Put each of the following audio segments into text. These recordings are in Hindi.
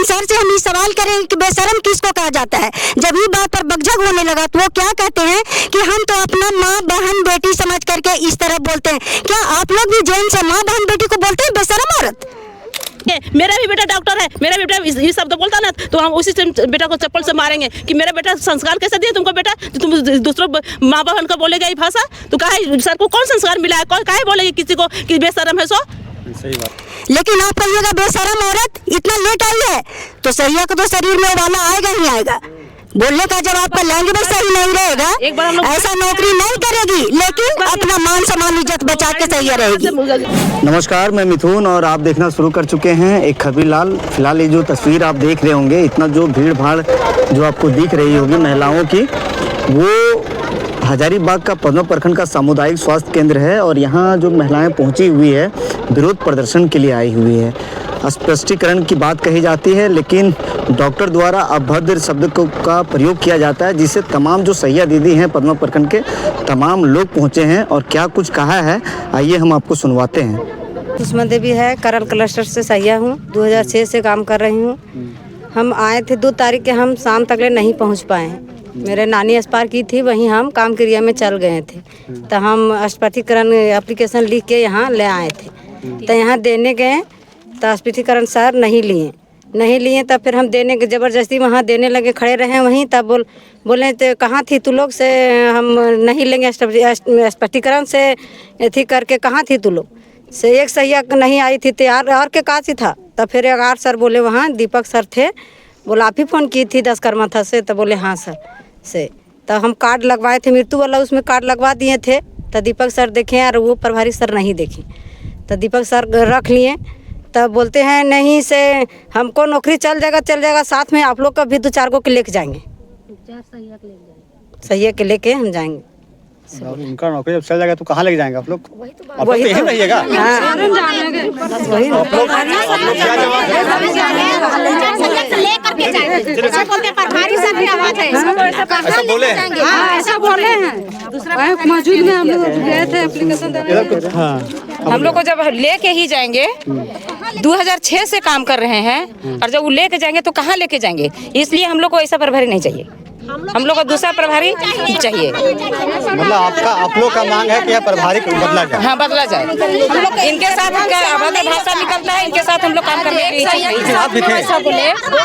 लेकिन सर से हम ये सवाल करें कि बेशरम किसको कहा जाता है। जब ये बात पर बकझक होने लगा तो वो क्या कहते हैं कि हम तो अपना माँ बहन बेटी समझ करके इस तरह बोलते हैं। क्या आप लोग भी जैन से माँ बहन बेटी को बोलते हैं बेशरम औरत? मेरा भी बेटा डॉक्टर है, मेरा बेटा ये शब्द बोलता ना तो हम उसी से बेटा को चप्पल से मारेंगे कि मेरा बेटा संस्कार कैसे दिए तुमको बेटा, तुम दूसरों माँ बहन को बोलेगा ये भाषा। तो कहा सर को कौन संस्कार मिला है, काहे बोलेगी किसी को कि बेशरम है। सो सही बात। लेकिन आप कहिएगा बेशरम औरत इतना लेट आई है तो सैया को तो शरीर में वाला आएगा ही आएगा। बोलने का जब आपका लैंग्वेज सही नहीं रहेगा ऐसा नौकरी नहीं करेगी, लेकिन अपना मान सम्मान इज्जत बचा के सही रहेगी। नमस्कार, मैं मिथुन और आप देखना शुरू कर चुके हैं एक खबीरलाल। फिलहाल ये जो तस्वीर आप देख रहे होंगे, इतना जो भीड़ भाड़ जो आपको दिख रही होगी महिलाओं की, वो हजारीबाग का पद्मा प्रखंड का सामुदायिक स्वास्थ्य केंद्र है और यहाँ जो महिलाएं पहुँची हुई है विरोध प्रदर्शन के लिए आई हुई है। स्पष्टीकरण की बात कही जाती है लेकिन डॉक्टर द्वारा अभद्र शब्द का प्रयोग किया जाता है, जिससे तमाम जो सैया दीदी हैं पद्मा प्रखंड के तमाम लोग पहुंचे हैं और क्या कुछ कहा है आइए हम आपको सुनवाते हैं। सुषमा देवी है, करल क्लस्टर से सैया हूँ, 2006 से काम कर रही हूँ। हम आए थे 2 तारीख के, हम शाम तक नहीं पहुँच पाए हैं। मेरे नानी एक्सपायर की थी, वहीं हम काम क्रिया में चल गए थे। तो हम स्पष्टीकरण एप्लीकेशन लिख के यहाँ ले आए थे। तो यहाँ देने गए तो स्पष्टीकरण सर नहीं लिए तब फिर हम देने के ज़बरदस्ती वहाँ देने लगे, खड़े रहे वहीं। तब बोले तो कहाँ थी तू लोग, से हम नहीं लेंगे स्पष्टीकरण से थी करके, कहाँ थी तू लोग से एक सैया नहीं आई थी तैयार और के कहा सी था। तब फिर एक और सर बोले वहाँ दीपक सर थे, बोला आप ही फ़ोन की थी 10 कर्माथा से। तो बोले हाँ सर से। तो हम कार्ड लगवाए थे मृत्यु वाला, उसमें कार्ड लगवा दिए थे। तो दीपक सर देखे और वो प्रभारी सर नहीं देखे। तो दीपक सर रख लिए। तब बोलते हैं नहीं से हमको नौकरी चल जाएगा, साथ में आप लोग का भी 2-4 को लेके जाएंगे, सैया के लेके हम जाएंगे। उनका नौकरी जब चल जाएगा तो कहाँ लेके जाएंगे आप लोग? वही तो रहिएगा। ऐसा बोले हैं मौजूद में हम लोग गए थे एप्लीकेशन देने। हम लोग को जब लेके ही जाएंगे, 2006 से काम कर रहे हैं और जब वो लेके जाएंगे तो कहाँ लेके जाएंगे, इसलिए हम लोग को ऐसा प्रभारी नहीं चाहिए, हम लोग को दूसरा प्रभारी चाहिए। मतलब आप लोग का मांग है कि यह प्रभारी बदला जाए? हाँ बदला जाए। हम लोग इनके साथ अभद्र भाषा निकलता है, इनके साथ हम लोग काम करने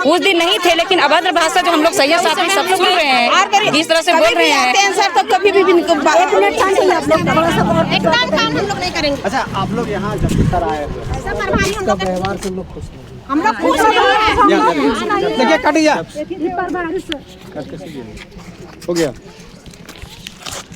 उस दिन नहीं थे, लेकिन अभद्र भाषा जो हम लोग सही साथ में सब सुन रहे हैं, जिस तरह से बोल रहे हैं तो कभी भी अच्छा, आप लोग यहाँ जब सर आए व्यवहार से लोग खुश हम लोग देखिए कट गया हो गया।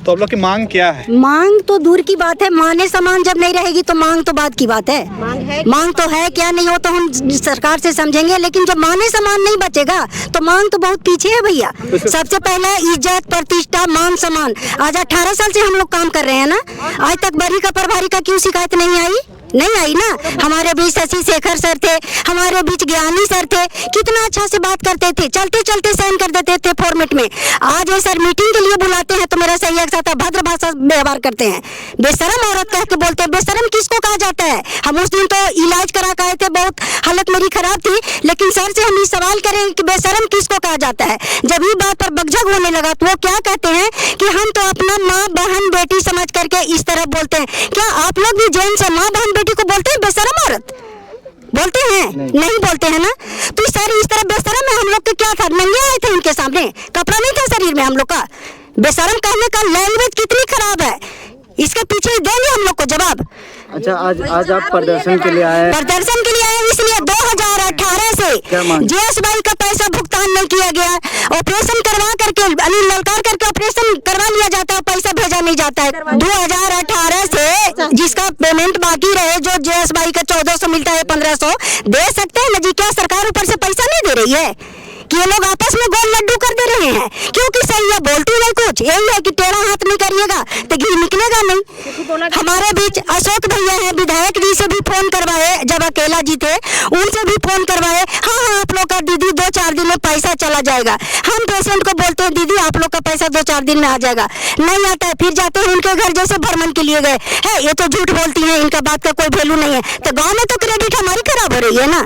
तो आप लोग की मांग क्या है? मांग तो दूर की बात है, माने समान जब नहीं रहेगी तो मांग तो बात की बात है। मांग तो है क्या नहीं हो तो हम सरकार से समझेंगे, लेकिन जब माने समान नहीं बचेगा तो मांग तो बहुत पीछे है भैया। सबसे पहले इज्जत प्रतिष्ठा मान सम्मान। आज 18 साल से हम लोग काम कर रहे हैं ना, आज तक बरी का प्रभारी का क्यों शिकायत नहीं आई ना। हमारे बीच शशि शेखर सर थे, हमारे बीच ज्ञानी सर थे, कितना अच्छा से बात करते थे, चलते चलते साइन कर देते थे फॉर्मेट में। आज ये सर मीटिंग के लिए बुलाते हैं तो मेरा सैया के साथ अभद्र भाषा व्यवहार करते हैं, बेशरम औरत कह के बोलते हैं। बेशरम किसको कहा जाता है? हम उस दिन तो इलाज करा के आए थे, बहुत हालत मेरी खराब थी, लेकिन सर से हम ये सवाल करें कि बेशरम किसको कहा जाता है। जब ये बात पर बकझक होने लगा तो वो क्या कहते हैं कि हम तो अपना माँ बहन बेटी समझ करके इस तरह बोलते हैं। क्या आप लोग भी जैन से माँ बहन बेटी को बोलते हैं बेशरम औरत? बोलते हैं? नहीं बोलते हैं ना। तो सर इस तरह बेशरम है, हम लोग के क्या था, नंगे आए थे उनके सामने, कपड़ा नहीं था शरीर में हम लोग का। बेशरम कहने का लैंग्वेज कितनी खराब है, इसके पीछे देंगे हम लोग को जवाब। अच्छा, आज आप प्रदर्शन के लिए आए? प्रदर्शन के लिए आए इसलिए 2018 से JSY का पैसा भुगतान नहीं किया गया। ऑपरेशन करवा करके ललकार करके ऑपरेशन करवा लिया जाता है, पैसा भेजा नहीं जाता है। 2018 से जिसका पेमेंट बाकी रहे, जो JSY का 1400 मिलता है 1500 दे सकते हैं ना जी। क्या सरकार ऊपर से पैसा नहीं दे रही है कि ये लोग आपस में गोल लड्डू कर दे रहे हैं? क्योंकि सही है, बोलती नहीं कुछ, यही है कि टेढ़ा हाथ नहीं करिएगा तो घी निकलेगा नहीं। हमारे बीच अशोक भैया हैं, विधायक जी से भी फोन करवाए, जब अकेला जी थे उनसे भी फोन करवाए। हाँ आप लोग का दीदी 2 2-4 दिन में पैसा चला जाएगा। हम पेशेंट को बोलते हैं दीदी आप लोग का पैसा 2-4 दिन में आ जाएगा, नहीं आता है। फिर जाते हैं उनके घर जैसे भ्रमण के लिए गए है, ये तो झूठ बोलती हैं, इनका बात का कोई वैल्यू नहीं है। तो गाँव में तो क्रेडिट हमारी खराब हो रही है ना।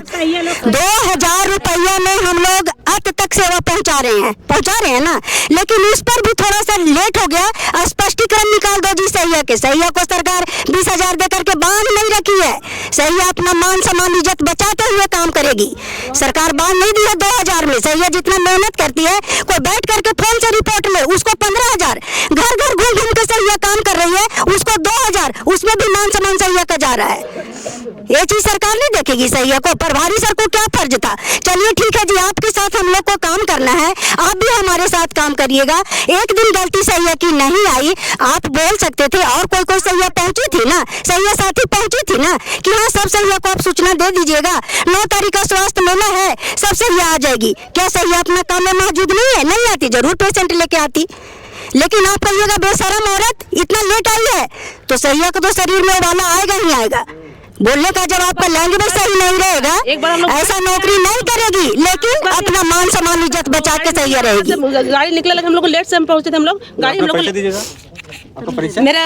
2000 रुपया में हम लोग अंत तक सेवा पहुंचा रहे हैं ना, लेकिन इस पर भी थोड़ा सा लेट हो गया। स्पष्टीकरण निकाल दो जी सैया के। सैया को सरकार 20,000 दे करके बांध नहीं रखी है। सैया अपना मान सम्मान इज्जत बचाते हुए काम करेगी। सरकार बांध नहीं दी है 2000 में। सैया जितना मेहनत करती है, कोई बैठ करके फोन से रिपोर्ट ले उसको 15,000, घर घर घूम घूम के सैया काम कर रही है उसको 2000, उसमें भी मान सम्मान सैया का जा रहा है। ये चीज सरकार नहीं देखेगी सैया को। प्रभारी सर को क्या फर्ज था? चलिए ठीक है जी, आपके साथ हम लोग को काम करना है, आप भी हमारे साथ काम करिएगा। एक दिन गलती सैया की नहीं आई, आप बोल सकते थे। और कोई सैया पहुंची थी ना, सैया साथी पहुंची थी ना कि हाँ सब सैया को आप सूचना दे दीजिएगा, 9 तारीख का स्वास्थ्य मेला है, सब सैया आ जाएगी। क्या सैया अपना काम में मौजूद नहीं है? नहीं आती, जरूर पेशेंट लेके आती। लेकिन आप कहिएगा बेशरम औरत इतना लेट आई है, तो सैया को तो शरीर में वाला आएगा ही आएगा। बोलने का जब आपका लैंग्वेज सही नहीं रहेगा, ऐसा नौकरी नहीं करेगी, लेकिन अपना मान सम्मान इज्जत बचा के सही रहेगी। गाड़ी निकले लगे, हम लोग लेट से हम पहुंचे थे। हम लोग गाड़ी हम लोग मेरा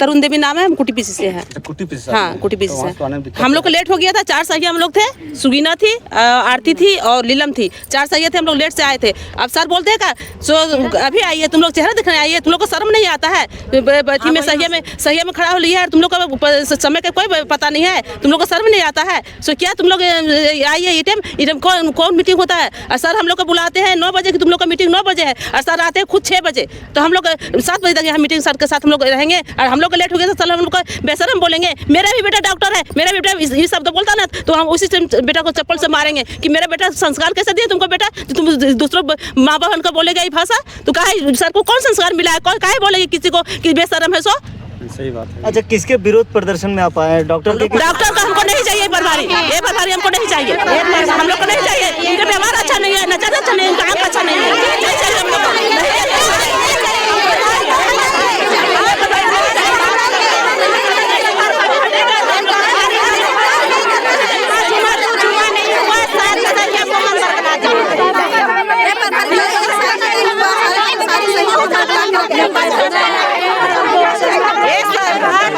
तरुण देवी नाम है, हम कुटी पीसी से है। कुटी पीसी, हाँ कुटी पीसी से। हम लोग को लेट हो गया था। 4 सैया हम लोग थे, सुगीना थी, आरती थी और लीलम थी। 4 सैया थे, हम लोग लेट से आए थे। अब सर बोलते हैं का सो अभी आइए, तुम लोग चेहरा दिखने आइए, तुम लोग को शर्म नहीं आता है? बैठी में सैया में खड़ा हो लिया है, तुम लोग का समय का कोई पता नहीं है, तुम लोग को शर्म नहीं आता है? सो क्या तुम लोग आइए, ये टाइम कौन मीटिंग होता है? और सर हम लोग को बुलाते हैं 9 बजे की, तुम लोग का मीटिंग 9 बजे है, और सर आते हैं खुद 6 बजे। तो हम लोग 7 बजे तक यहाँ मीटिंग सर के साथ हम लोग रहेंगे, और हम लोग को लेट हो गया तो सर हम लोग को बेशरम बोलेंगे। मेरा भी बेटा डॉक्टर है, मेरा बेटा ये शब्द बोलता ना, तो हम उसी टाइम बेटा को चप्पल से मारेंगे कि मेरा बेटा संस्कार कैसे दिए तुमको बेटा, तुम दूसरों माँ बहन को बोलेगा ये भाषा? तो कहा सर को कौन संस्कार मिला है? कौन काहे बोलेगी किसी को कि बेशरम है? सो सही बात है। अच्छा, किसके विरोध प्रदर्शन में आप आए? डॉक्टर का हमको नहीं चाहिए प्रभारी, ये प्रभारी हमको नहीं चाहिए, हम लोग को नहीं चाहिए।